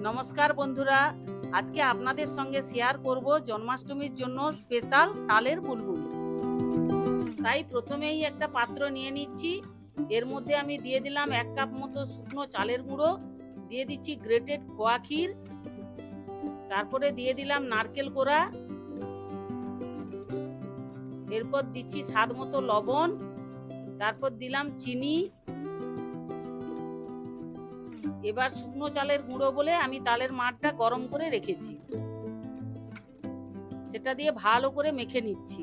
নমস্কার বন্ধুরা, আজকে আপনাদের সঙ্গে শেয়ার করব জন্মাষ্টমীর জন্য স্পেশাল তালের বুলবুল। তাই প্রথমেই একটা পাত্র নিয়ে নিচ্ছি। এর মধ্যে আমি দিয়ে দিলাম 1 কাপ মতো শুকনো চালের গুঁড়ো, দিয়ে দিচ্ছি গ্রেটেড খোয়া ক্ষীর, তারপরে দিয়ে দিলাম নারকেল কোড়া, এরপর দিচ্ছি স্বাদ মতো লবণ, তারপর দিলাম চিনি। এবার শুকনো চালের গুঁড়ো বলে আমি তালের মাড়টা গরম করে রেখেছি, সেটা দিয়ে ভালো করে মেখে নিচ্ছি।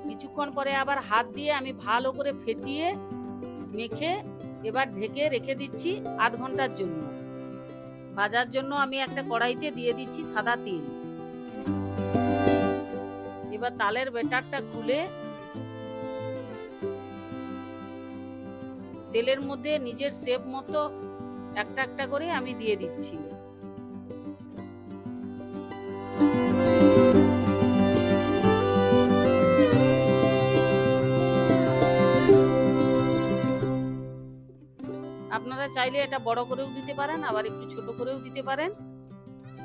কিছুক্ষণ পরে আবার হাত দিয়ে আমি ভালো করে ফেটিয়ে মেখে এবার ঢেকে রেখে দিচ্ছি আধ ঘন্টার জন্য। ভাজার জন্য আমি একটা কড়াইতে দিয়ে দিচ্ছি সাদা তেল। এবার তালের ব্যাটারটা খুলে তেলের মধ্যে নিজের শেপ মতো একটা একটা করে আমি দিয়ে দিচ্ছি। আপনারা চাইলে এটা বড় করেও দিতে পারেন, আবার একটু ছোট করেও দিতে পারেন।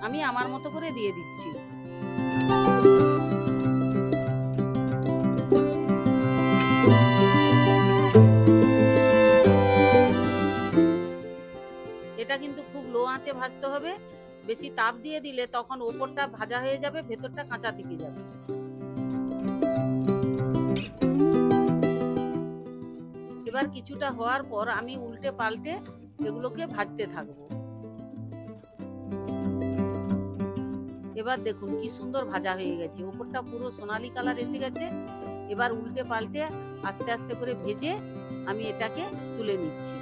আমি আমার মতো করে দিয়ে দিচ্ছি। এটা কিন্তু খুব লো আঁচে ভাজতে হবে, বেশি তাপ দিয়ে দিলে তখন ওপরটা ভাজা হয়ে যাবে, ভেতরটা কাঁচা থেকে যাবে। এবার কিছুটা হওয়ার পর আমি উল্টে পাল্টে এগুলোকে ভাজতে থাকবো। এবার দেখুন কি সুন্দর ভাজা হয়ে গেছে, ওপরটা পুরো সোনালী কালার এসে গেছে। এবার উল্টে পাল্টে আস্তে আস্তে করে ভেজে আমি এটাকে তুলে নিচ্ছি।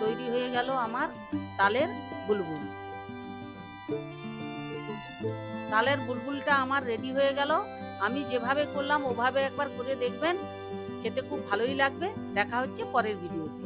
তৈরি হয়ে গেল আমার তালের বুলবুল। তালের বুলবুলটা আমার রেডি হয়ে গেল। আমি যেভাবে করলাম ওভাবে একবার করে দেখবেন, খেতে খুব ভালোই লাগবে। দেখা হচ্ছে পরের ভিডিওতে।